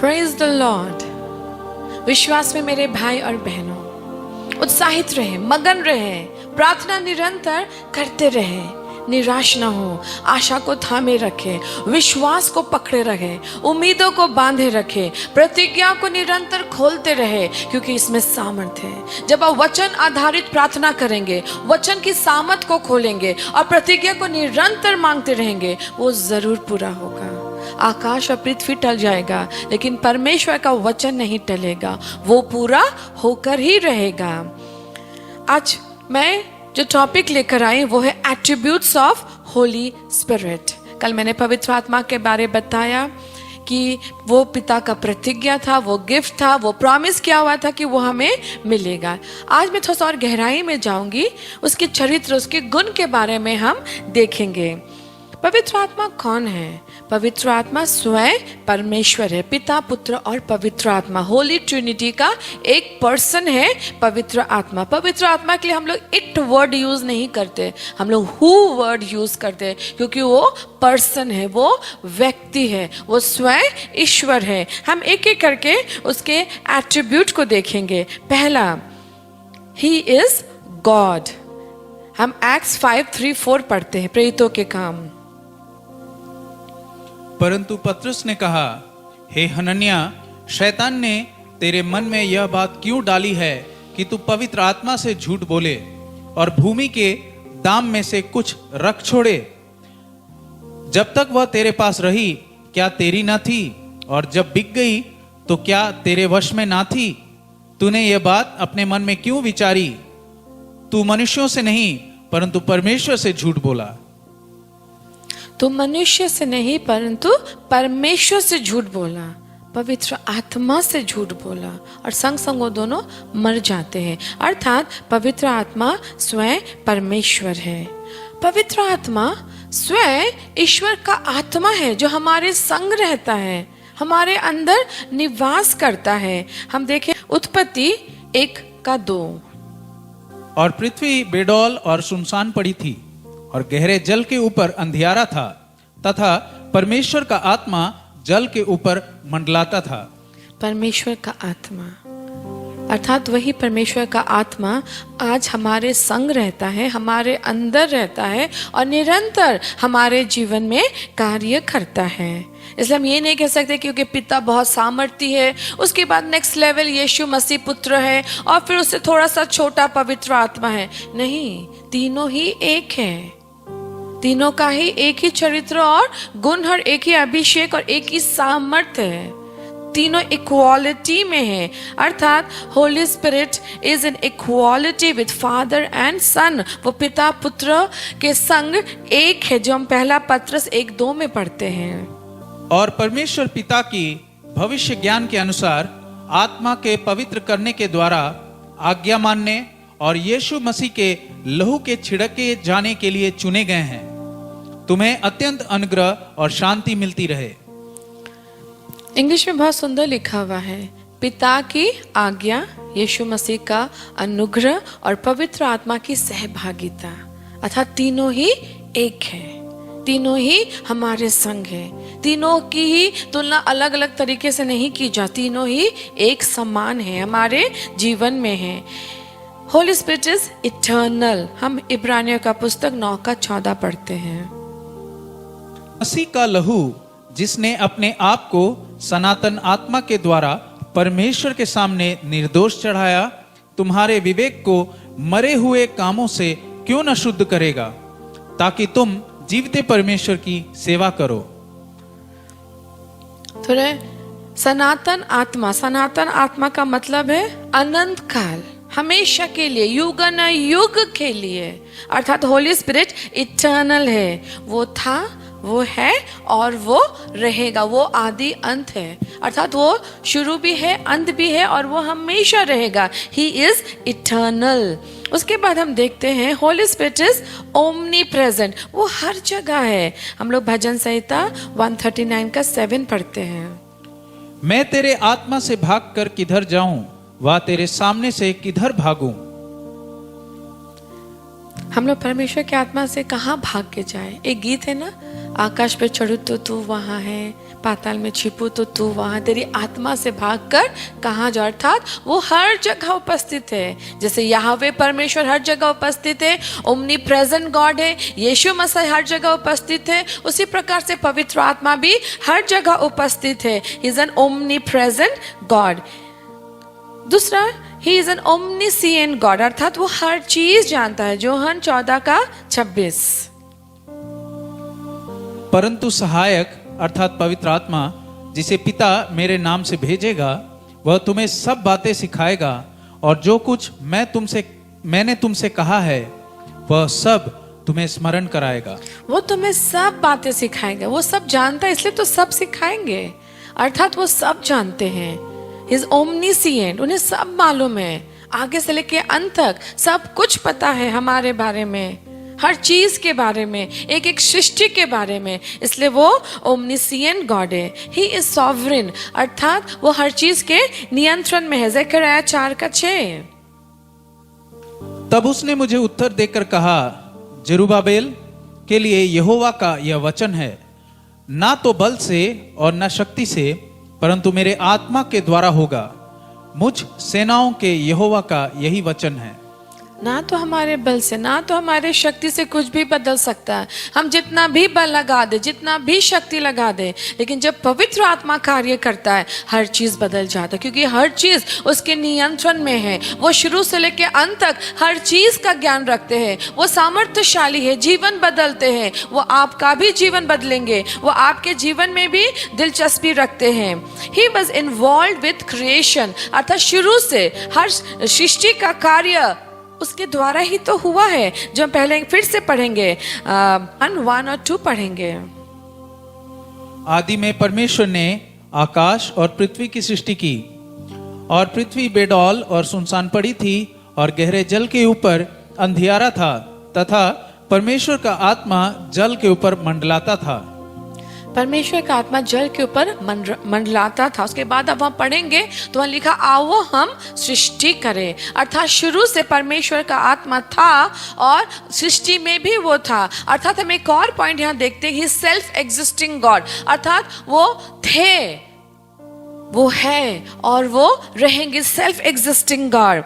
Praise the Lord. विश्वास में मेरे भाई और बहनों, उत्साहित रहे, मगन रहे, प्रार्थना निरंतर करते रहे, निराश ना हो, आशा को थामे रखे, विश्वास को पकड़े रहे, उम्मीदों को बांधे रखे, प्रतिज्ञा को निरंतर खोलते रहे, क्योंकि इसमें सामर्थ्य है। जब आप वचन आधारित प्रार्थना करेंगे, वचन की सामर्थ को खोलेंगे और प्रतिज्ञा को निरंतर मांगते रहेंगे, वो जरूर पूरा होगा। आकाश और पृथ्वी टल जाएगा, लेकिन परमेश्वर का वचन नहीं टलेगा, वो पूरा होकर ही रहेगा। आज मैं जो टॉपिक लेकर आई वो है एट्रीब्यूट्स ऑफ होली स्पिरिट। कल मैंने पवित्र आत्मा के बारे बताया कि वो पिता का प्रतिज्ञा था, वो गिफ्ट था, वो प्रॉमिस किया हुआ था कि वो हमें मिलेगा। आज मैं थोड़ा सा और गहराई में जाऊंगी, उसके चरित्र, उसके गुण के बारे में हम देखेंगे। पवित्र आत्मा कौन है? पवित्र आत्मा स्वयं परमेश्वर है, पिता, पुत्र और पवित्र आत्मा। होली ट्रिनिटी का एक पर्सन है पवित्र आत्मा। पवित्र आत्मा के लिए हम लोग इट वर्ड यूज नहीं करते, हम लोग हु वर्ड यूज करते हैं, क्योंकि वो पर्सन है, वो व्यक्ति है, वो स्वयं ईश्वर है। हम एक एक करके उसके एट्रीब्यूट को देखेंगे। पहला, ही इज गॉड। हम एक्ट्स 5:3-4 पढ़ते हैं, प्रेरितों के काम। परंतु पतरस ने कहा, हे हनन्या, शैतान ने तेरे मन में यह बात क्यों डाली है कि तू पवित्र आत्मा से झूठ बोले और भूमि के दाम में से कुछ रख छोड़े? जब तक वह तेरे पास रही, क्या तेरी न थी? और जब बिक गई तो क्या तेरे वश में ना थी? तूने यह बात अपने मन में क्यों विचारी? तू मनुष्यों से नहीं परंतु परमेश्वर से झूठ बोला। तो मनुष्य से नहीं परंतु परमेश्वर से झूठ बोला, पवित्र आत्मा से झूठ बोला, और संग संग वो दोनों मर जाते हैं। अर्थात पवित्र आत्मा स्वयं परमेश्वर है। पवित्र आत्मा स्वयं ईश्वर का आत्मा है, जो हमारे संग रहता है, हमारे अंदर निवास करता है। हम देखें उत्पत्ति 1:2। और पृथ्वी बेडौल और सुनसान पड़ी थी और गहरे जल के ऊपर अंधियारा था, तथा परमेश्वर का आत्मा जल के ऊपर मंडलाता था। परमेश्वर का आत्मा अर्थात वही परमेश्वर का आत्मा आज हमारे संग रहता है, हमारे अंदर रहता है और निरंतर हमारे जीवन में कार्य करता है। इसलिए हम ये नहीं कह सकते क्योंकि पिता बहुत सामर्थी है, उसके बाद नेक्स्ट लेवल यीशु मसीह पुत्र है और फिर उससे थोड़ा सा छोटा पवित्र आत्मा है। नहीं, तीनों ही एक है, तीनों का ही एक ही चरित्र और गुण, हर एक ही अभिषेक और एक ही सामर्थ्य है, तीनों इक्वालिटी में है। अर्थात holy spirit is in equality with father and son. वो पिता पुत्र के संग एक है, जो हम पहला पत्रस 1:2 में पढ़ते हैं। और परमेश्वर पिता की भविष्य ज्ञान के अनुसार आत्मा के पवित्र करने के द्वारा आज्ञा मानने और यीशु मसीह के लहू के छिड़के जाने के लिए चुने गए हैं। तुम्हें अत्यंत अनुग्रह और शांति मिलती रहे। इंग्लिश में बहुत सुंदर लिखा हुआ है, पिता की आज्ञा, यीशु मसीह का अनुग्रह और पवित्र आत्मा की सहभागिता। अर्थात तीनों ही एक है, तीनों ही हमारे संग है, तीनों की ही तुलना अलग अलग तरीके से नहीं की जा, तीनों ही एक समान है, हमारे जीवन में है। Holi spirit is eternal. हम इब्रानियों का पुस्तक 9:14 पढ़ते हैं। मसीह का लहू, जिसने अपने आप को सनातन आत्मा के द्वारा परमेश्वर के सामने निर्दोष चढ़ाया, तुम्हारे विवेक को मरे हुए कामों से क्यों न शुद्ध करेगा, ताकि तुम जीवते परमेश्वर की सेवा करो। तो सनातन आत्मा का मतलब है अनंत काल, हमेशा के लिए, युगन युग के लिए। अर्थात होली स्पिरिट इटर्नल है, वो था, वो है और वो रहेगा, वो आदि अंत है। अर्थात वो शुरू भी है, अंत भी है और वो हमेशा रहेगा। He is eternal. उसके बाद हम देखते हैं Holi spirit is omni present, वो हर जगह है। हम लोग भजन संहिता 139:7 पढ़ते हैं। मैं तेरे आत्मा से भाग कर किधर जाऊं, वह तेरे सामने से किधर भागूं। हम लोग परमेश्वर की आत्मा से कहाँ भाग के जाए? एक गीत है ना, आकाश पे चढ़ू तो तू वहाँ है, पाताल में छिपू तो तू वहाँ, तेरी आत्मा से भागकर कहाँ जाओ। अर्थात वो हर जगह उपस्थित है। जैसे यहोवे परमेश्वर हर जगह उपस्थित है, ओमनी प्रेजेंट गॉड है, यीशु मसीह हर जगह उपस्थित है, उसी प्रकार से पवित्र आत्मा भी हर जगह उपस्थित है। He is an omni present God. दूसरा, he is an omniscient God, अर्थात वो हर चीज जानता है। यूहन्ना 14:26। परंतु सहायक अर्थात पवित्र आत्मा जिसे पिता मेरे नाम से भेजेगा, वह तुम्हें सब बातें सिखाएगा और जो कुछ मैंने तुमसे कहा है वह सब तुम्हें स्मरण कराएगा। वो तुम्हें सब बातें सिखाएंगे। वो सब जानता है, इसलिए तो सब सिखाएंगे। अर्थात वो सब जानते हैं। He is omniscient, उन्हें सब मालूम है, आगे से लेके अंत तक सब कुछ पता है हमारे बारे में, हर चीज के बारे में, एक एक सृष्टि के बारे में। इसलिए वो ओमनीसिएंट गॉड है। ही इज सॉवरेन, अर्थात वो हर चीज के नियंत्रण में है। ज़करया 4:6। तब उसने मुझे उत्तर देकर कहा, जरुब्बाबेल के लिए यहोवा का यह वचन है, ना तो बल से और न शक्ति से, परंतु मेरे आत्मा के द्वारा होगा। मुझ सेनाओं के यहोवा का यही वचन है। ना तो हमारे बल से, ना तो हमारे शक्ति से कुछ भी बदल सकता है। हम जितना भी बल लगा दे, जितना भी शक्ति लगा दे, लेकिन जब पवित्र आत्मा कार्य करता है हर चीज बदल जाता है, क्योंकि हर चीज उसके नियंत्रण में है। वो शुरू से लेकर अंत तक हर चीज का ज्ञान रखते हैं। वो सामर्थ्यशाली है, जीवन बदलते हैं। वो आपका भी जीवन बदलेंगे, वो आपके जीवन में भी दिलचस्पी रखते हैं। He was involve with creation, अर्थात शुरू से हर सृष्टि का कार्य उसके द्वारा ही तो हुआ है, जो हम पहले फिर से पढ़ेंगे, 1 और 2 पढ़ेंगे। आदि में परमेश्वर ने आकाश और पृथ्वी की सृष्टि की, और पृथ्वी बेडौल और सुनसान पड़ी थी, और गहरे जल के ऊपर अंधियारा था, तथा परमेश्वर का आत्मा जल के ऊपर मंडलाता था। परमेश्वर का आत्मा जल के ऊपर मंडलाता था। उसके बाद अब हम पढ़ेंगे तो वहां लिखा, आओ हम सृष्टि करें। अर्थात शुरू से परमेश्वर का आत्मा था और सृष्टि में भी वो था। अर्थात हम एक और पॉइंट यहाँ देखते हैं, ही सेल्फ एग्जिस्टिंग गॉड, अर्थात वो थे, वो है और वो रहेंगे, सेल्फ एग्जिस्टिंग गॉड।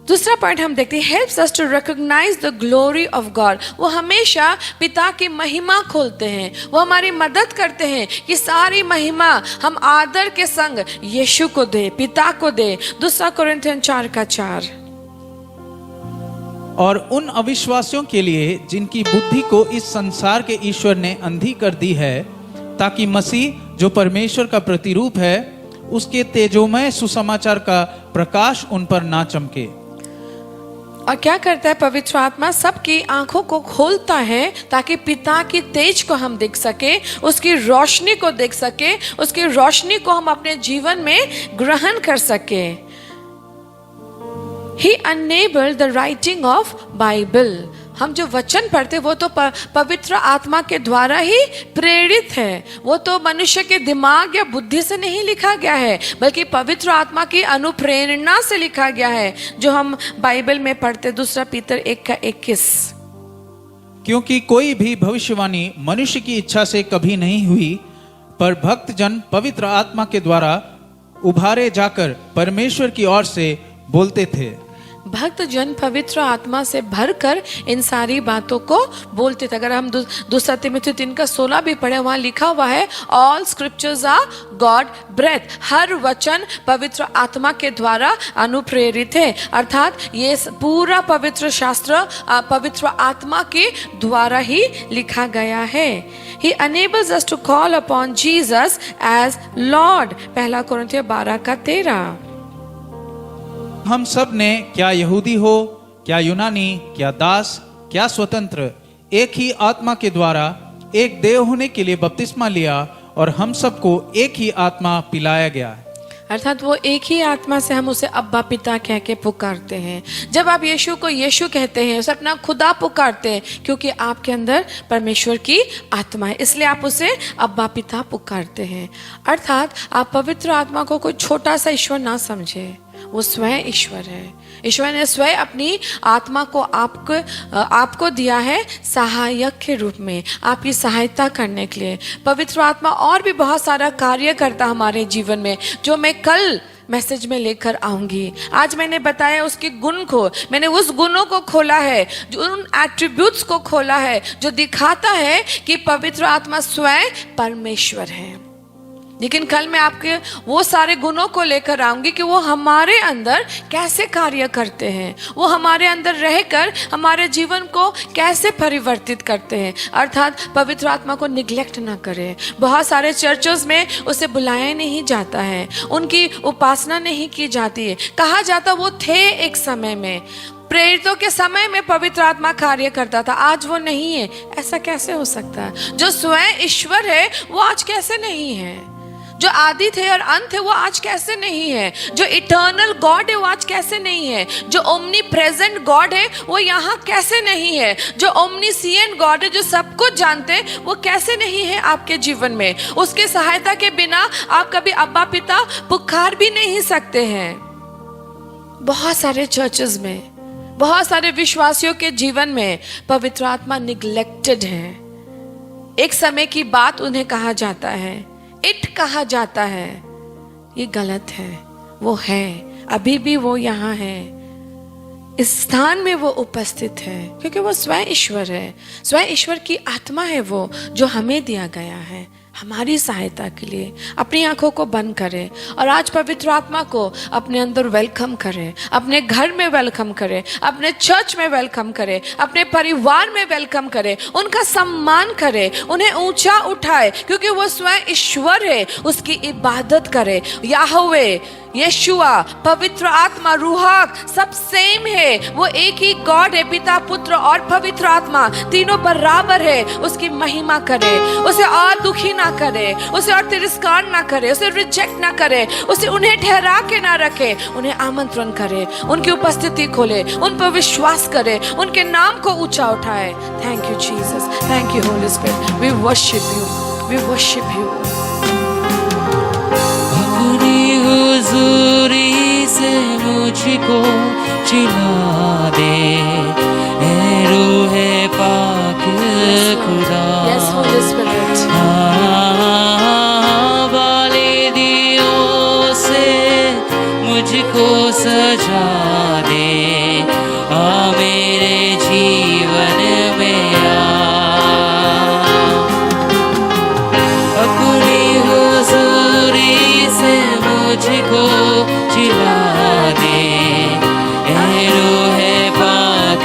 दूसरा पॉइंट हम देखते हैं, helps us to recognise the glory of God. वो हमेशा पिता की महिमा खोलते हैं, वो हमारी मदद करते हैं कि सारी महिमा हम आदर के संग यीशु को दे, पिता को दे। 2 कोरिन्थियन 4:4। और उन अविश्वासियों के लिए जिनकी बुद्धि को इस संसार के ईश्वर ने अंधी कर दी है, ताकि मसीह जो परमेश्वर का प्रतिरूप है, उसके तेजोमय सुसमाचार का प्रकाश उन पर ना चमके। और क्या करता है पवित्र आत्मा? सबकी आंखों को खोलता है ताकि पिता की तेज को हम देख सके, उसकी रोशनी को देख सके, उसकी रोशनी को हम अपने जीवन में ग्रहण कर सके। He enabled the writing of Bible. हम जो वचन पढ़ते वो तो पवित्र आत्मा के द्वारा ही प्रेरित है। वो तो मनुष्य के दिमाग या बुद्धि से नहीं लिखा गया है, बल्कि पवित्र आत्मा की अनुप्रेरणा से लिखा गया है, जो हम बाइबल में पढ़ते। 2 पीतर 1:21। क्योंकि कोई भी भविष्यवाणी मनुष्य की इच्छा से कभी नहीं हुई, पर भक्त जन पवित्र आत्मा के द्वारा उभारे जाकर परमेश्वर की ओर से बोलते थे। भक्त जन पवित्र आत्मा से भरकर इन सारी बातों को बोलते थे। अगर हम 2 तीमुथियुस 3:16 भी पढ़े, वहां लिखा हुआ है, all scriptures are God breath. हर वचन पवित्र आत्मा के द्वारा अनुप्रेरित है, अर्थात ये पूरा पवित्र शास्त्र पवित्र आत्मा के द्वारा ही लिखा गया है। He enables us to call upon Jesus as Lord, 1 कोरिन्थियों 12:13। हम सब ने, क्या यहूदी हो, क्या यूनानी, क्या दास, क्या स्वतंत्र, एक ही आत्मा के द्वारा एक देह होने के लिए बपतिस्मा लिया, और हम सबको एक ही आत्मा पिलाया गया। अर्थात वो एक ही आत्मा से हम उसे अब्बा पिता कह के पुकारते हैं। जब आप यीशु को यीशु कहते हैं, उसे अपना खुदा पुकारते हैं, क्योंकि आपके अंदर परमेश्वर की आत्मा है, इसलिए आप उसे अब्बा पिता पुकारते हैं। अर्थात आप पवित्र आत्मा को कोई छोटा सा ईश्वर ना समझे, वो स्वयं ईश्वर है। ईश्वर ने स्वयं अपनी आत्मा को आपको दिया है सहायक के रूप में, आपकी सहायता करने के लिए। पवित्र आत्मा और भी बहुत सारा कार्य करता हमारे जीवन में, जो मैं कल मैसेज में लेकर आऊंगी। आज मैंने बताया उसके गुण को, मैंने उस गुणों को खोला है, जो उन एट्रीब्यूट्स को खोला है जो दिखाता है कि पवित्र आत्मा स्वयं परमेश्वर है। लेकिन कल मैं आपके वो सारे गुणों को लेकर आऊंगी कि वो हमारे अंदर कैसे कार्य करते हैं, वो हमारे अंदर रहकर हमारे जीवन को कैसे परिवर्तित करते हैं। अर्थात पवित्र आत्मा को निग्लेक्ट ना करें। बहुत सारे चर्चों में उसे बुलाया नहीं जाता है, उनकी उपासना नहीं की जाती है। कहा जाता वो थे एक समय में, प्रेरितों के समय में पवित्र आत्मा कार्य करता था, आज वो नहीं है। ऐसा कैसे हो सकता है? जो स्वयं ईश्वर है वो आज कैसे नहीं है? जो आदि थे और अंत है वो आज कैसे नहीं है? जो इटर्नल गॉड है वो आज कैसे नहीं है? जो ओमनी प्रेजेंट गॉड है वो यहाँ कैसे नहीं है? जो ओमनीसिएंट गॉड है, जो सब कुछ जानते हैं, वो कैसे नहीं है आपके जीवन में? उसके सहायता के बिना आप कभी अब्बा पिता पुकार भी नहीं सकते हैं। बहुत सारे चर्चेस में, बहुत सारे विश्वासियों के जीवन में पवित्र आत्मा निग्लेक्टेड है। एक समय की बात उन्हें कहा जाता है, इट कहा जाता है। ये गलत है। वो है, अभी भी वो यहाँ है, इस स्थान में वो उपस्थित है, क्योंकि वो स्वयं ईश्वर है। स्वयं ईश्वर की आत्मा है वो, जो हमें दिया गया है हमारी सहायता के लिए। अपनी आंखों को बंद करें और आज पवित्र आत्मा को अपने अंदर वेलकम करें, अपने घर में वेलकम करें, अपने चर्च में वेलकम करें, अपने परिवार में वेलकम करें, उनका सम्मान करें, उन्हें ऊंचा उठाए, क्योंकि वो स्वयं ईश्वर है। उसकी इबादत करें। याहवे, यशुआ, पवित्र आत्मा, रूहाक सब सेम है। वो एक ही गॉड है, पिता, पुत्र और पवित्र आत्मा, तीनों बराबर है। उसकी महिमा करे, उसे और दुखी ना करे, उसे और तिरस्कार ना करे, उसे रिजेक्ट ना करे, उसे उन्हें ठहरा के ना रखे, उन्हें आमंत्रण करे, उनकी उपस्थिति खोले, उन पर विश्वास करे, उनके नाम को ऊंचा उठाए। Thank you Jesus, thank you holy spirit, we worship you, we worship you. हुजूरी से मुझको चिल्ला दे, ए रूहे पाक खुदा। Yes, Holy Spirit. वाले दियों से मुझको सजा दे, आ मेरे जीवन में अपनी हुजूरी से मुझको चिल्ला दे, ए रूहे पाक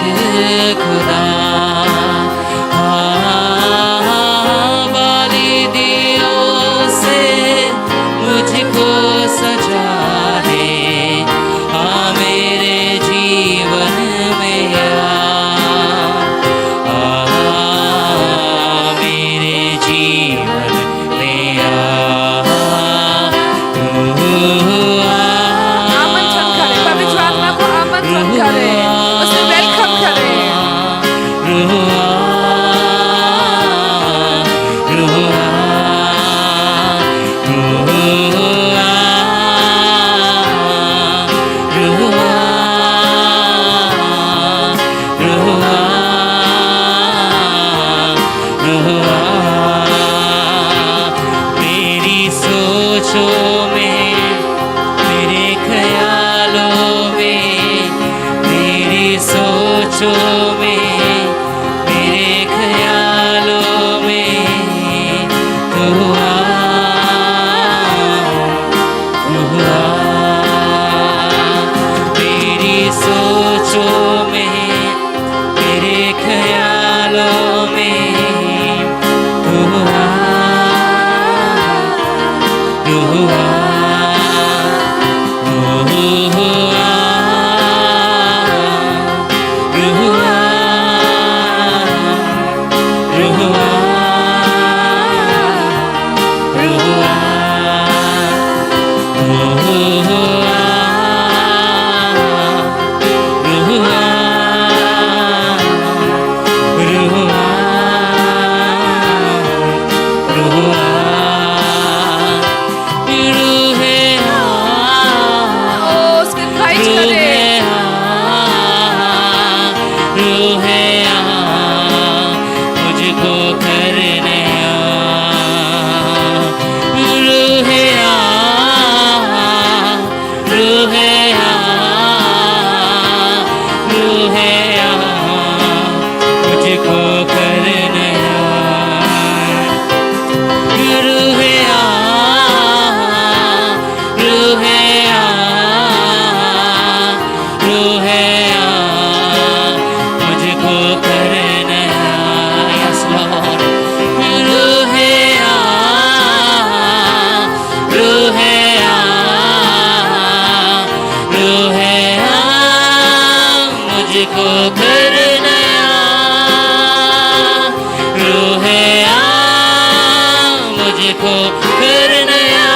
मुझको कर नया,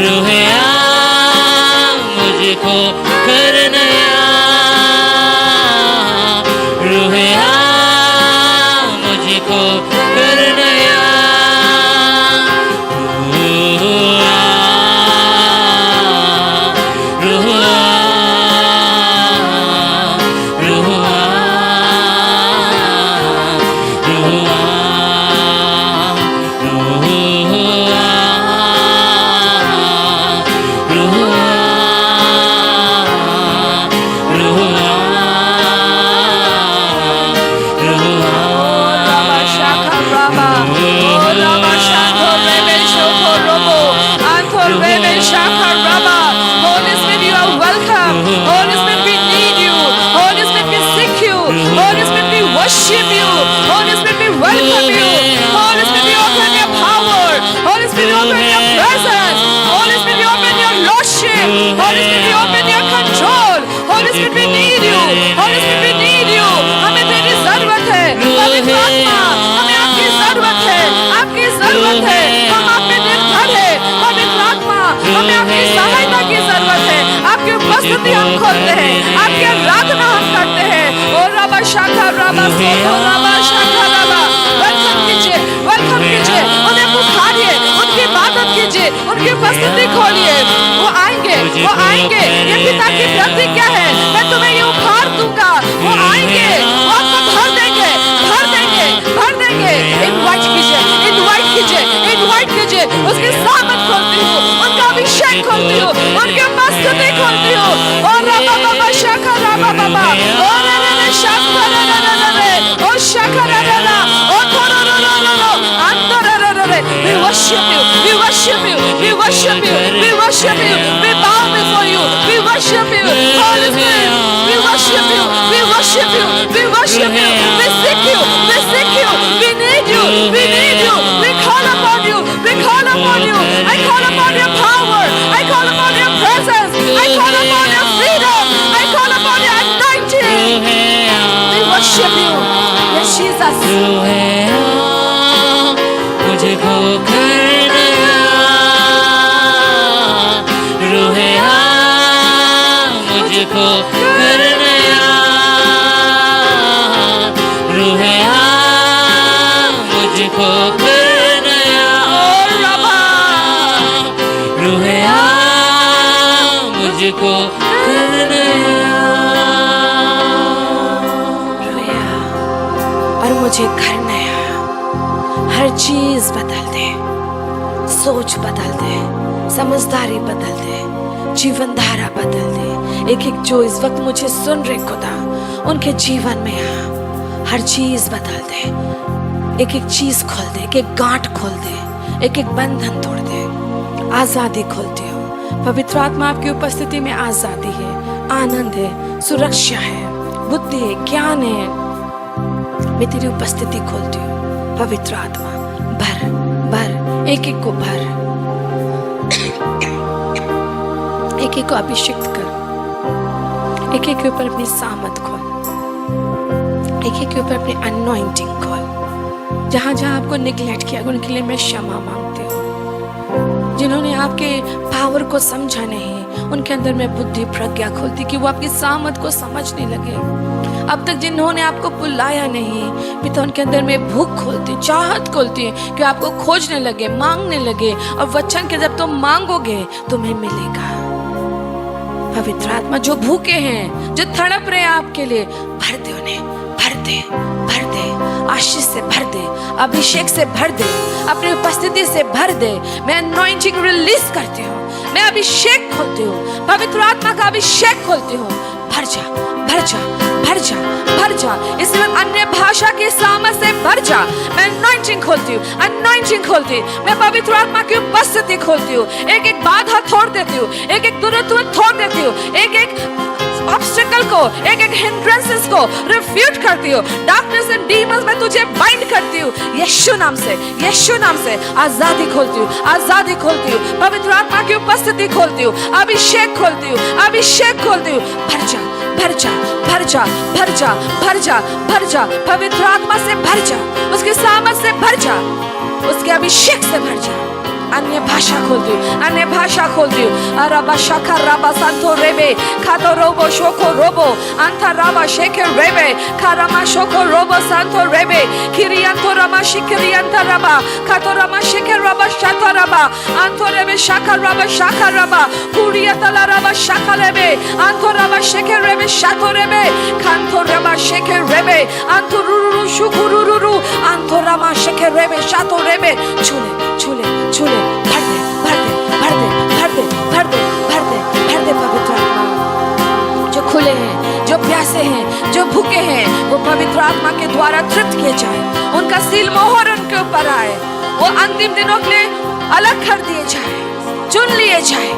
रूहया मुझको कर नया, रूहया मुझको कर नया, worship you. Holy Spirit, we welcome you. Holy Spirit, we open your power. Holy Spirit, we open your presence. Holy Spirit, we open your lordship. Holy Spirit, we open your control. Holy Spirit, we need you. Holy Spirit, we need you. हमें तेरी जरूरत है. पवित्र आत्मा, हमें आपकी जरूरत है. आपकी जरूरत है. हम आप पे निर्भर है. पवित्र आत्मा, हमें आपकी सहायता की जरूरत है. आपकी उपस्थिति हम खोलते हैं. आपकी आराधना हम करते हैं. ओ रबा शाखा रबा सोतो रबा शाखा रबा. वेलकम कीजिए, वेलकम कीजिए. उन्हें पुकारिए, उनकी इबादत कीजिए, उनकी उपस्थिति खोलिए. वो आएंगे, वो आएंगे. ये पिता की प्रतिज्ञा है. मैं तुम्हें ये उपहार दूंगा. वो आएंगे, वो आपको भर देंगे, भर देंगे, भर देंगे. इनवाइट कीजिए, इनवाइट कीजिए, इनवाइट कीजिए. उसकी सामत खोलती हूँ, उनका अभिषेक खोलती हूँ, उनकी उपस्थिति खोलती हूँ. और रबा बाबा शाखा रबा बाबा. और शाखा रबा, और शाखा रबा, और we worship you, we worship you, we worship you, we worship you, we bow before you, we worship you, Holy Spirit, we worship you, we worship you, we worship you, we seek you, we seek you, we need you, we need you, we call upon you, we call upon you. I call upon your power, I call upon your presence, I call upon your freedom, I call upon your anointing. We worship you, yes Jesus. मुझको कर नया, रूहया मुझको कर नया, रूहया मुझको कर नया, रूहया मुझको कर नया, और मुझे घर नया. हर चीज बदल दे, सोच बदल दे, समझदारी बदल दे, जीवन धारा बदल दे. एक एक जो इस वक्त मुझे सुन रहे खुदा, उनके जीवन में आ, हर चीज बदल दे. एक एक चीज खोल दे, एक एक गांठ खोल दे, एक एक बंधन तोड़ दे. आजादी खोलती हो. पवित्र आत्मा, आपकी उपस्थिति में आजादी है, आनंद है, सुरक्षा है, बुद्धि है, ज्ञान है. मैं तेरी उपस्थिति खोलती हूँ. पवित्र आत्मा, भर भर, एक एक को भर, एक एक को अभिषेक कर, एक एक के ऊपर अपनी सामत खोल, एक एक के ऊपर अपनी अनॉइंटिंग खोल. जहां जहां आपको निगलेक्ट किया, उनके लिए मैं क्षमा मांगती हूँ. जिन्होंने आपके पावर को समझा नहीं, उनके अंदर मैं बुद्धि प्रज्ञा खोलती कि वो आपकी सामत को समझने लगे. अब तक जिन्होंने आपको बुलाया नहीं, पिता, उनके अंदर में भूख खोलती, चाहत खोलती है कि आपको खोजने लगे, मांगने लगे. और वचन के जब तुम मांगोगे तुम्हें मिलेगा. पवित्र आत्मा, जो भूखे हैं, जो तड़प रहे हैं आपके लिए, भर दे उन्हें, भर दे, भर दे. आशीष से भर दे, अभिषेक से भर दे, अपनी उपस्थिति से भर दे. मैं अनॉइंटिंग रिलीज करती हूँ, मैं अभिषेक खोलती हूँ, पवित्र आत्मा का अभिषेक खोलती हूँ. भर जा, भर जा, भर जा, भर जा. इस वक्त अन्य भाषा की सामत से भर जा. मैं अनॉइंटिंग खोलती हूँ, अनॉइंटिंग खोलती हूँ. मैं पवित्र आत्मा की उपस्थिति खोलती हूँ. एक एक बाधा तोड़ देती हूँ, एक एक दुर्गति तोड़ देती हूँ, एक एक ऑब्स्टिकल को, एक एक हिंड्रेंसेस को रिफ्यूट करती हूँ. डार्कनेस एंड डीमंस में तुझे बाइंड करती हूँ. यीशु नाम से, यीशु नाम से आजादी खोलती हूँ, आजादी खोलती हूँ. पवित्र आत्मा की उपस्थिति खोलती हूँ, अभिषेक खोलती हूँ, अभिषेक खोलती हूँ. भर जा, भर जा, भर जा, भर जा, भर जा, भर जा, पवित्र आत्मा से भर जा, उसके सामर्थ से भर जा, उसके अभिषेक से भर जा। अन्य भाषा खोल दियो, अन्य भाषा खोल दियो। अरबा शाखा रबा संतो रेबे खातो रोबो शोको रोबो अंता रबा शेके रेबे खारामा शोको रोबो संतो रेबे किरियंतो रमा शिकिरियंता रबा खातो रमा शेके रबा शाता रबा अंतो रेबे शाखा रबा कुरियता रबा शाखा रेबे अंतो रबा शेके रेबे शातो रेबे खांतो रबा शेके रेबे अंतो रुरु शुकुरुरु अंतो रमा शेके रेबे शातो रेबे छूले छूले छूले भर दे भर दे भर दे भर दे भर दे भर दे भर दे पवित्र आत्मा। जो खुले हैं, जो प्यासे हैं, जो भूखे हैं, वो पवित्र आत्मा के द्वारा तृप्त किए जाए, उनका सील मोहर उनके ऊपर आए, वो अंतिम दिनों के लिए अलग कर दिए जाए, चुन लिए जाए।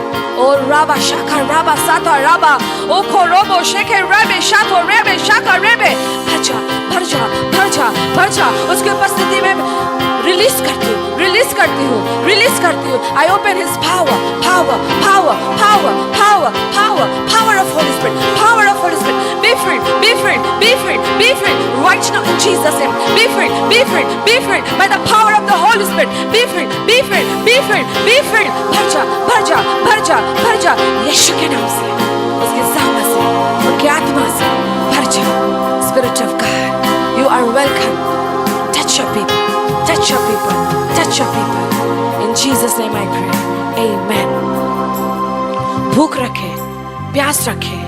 और राबा शाखा राबा साता राबा ओखो रोबो शेखे रेबे शातो रेबे शाखा रेबे भर जा भर जा भर जा भर जा। उसकी उपस्थिति में रिलीज करती हूँ, रिलीज करती हूँ, रिलीज करती हूँ। I open his power power power power power power power of Holi spirit, power of Holi spirit. B free B free B free B free right now in Jesus name. B free B free B free by the power of the Holi spirit. B free B free B free B free भर जा भर जा भर जा भर जा। यीशु के नाम से, उसके सामर्थ से, उनकी आत्मा से भर जा। Spirit of God, you are welcome. Touch your people, touch your people, touch your people. In Jesus' name I pray. Amen. भूख रखे, प्यास रखे,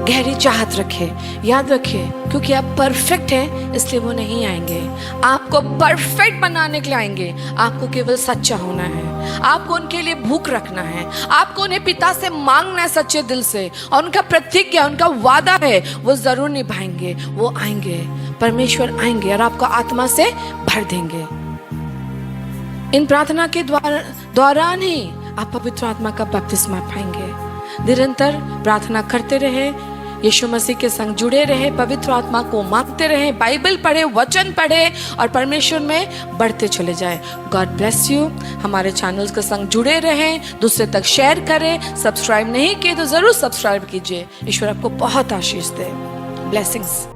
गहरी चाहत रखे। याद रखे, क्योंकि आप परफेक्ट हैं इसलिए वो नहीं आएंगे। आपको परफेक्ट बनाने के लिए आएंगे। आपको केवल सच्चा होना है, आपको उनके लिए भूख रखना है, आपको उन्हें पिता से मांगना है सच्चे दिल से। और उनका प्रतिज्ञा, उनका वादा है, वो जरूर निभाएंगे। वो आएंगे, परमेश्वर आएंगे और आपको आत्मा से भर देंगे। इन प्रार्थना के दौरान ही आप पवित्र आत्मा का बपतिस्मा पाएंगे। निरंतर प्रार्थना करते रहे, यीशु मसीह के संग जुड़े रहे, पवित्र आत्मा को मांगते रहे, बाइबल पढ़े, वचन पढ़े और परमेश्वर में बढ़ते चले जाए। God bless you. हमारे चैनल्स के संग जुड़े रहें, दूसरे तक शेयर करें। सब्सक्राइब नहीं किए तो जरूर सब्सक्राइब कीजिए। ईश्वर आपको बहुत आशीष दे। ब्लेसिंग्स।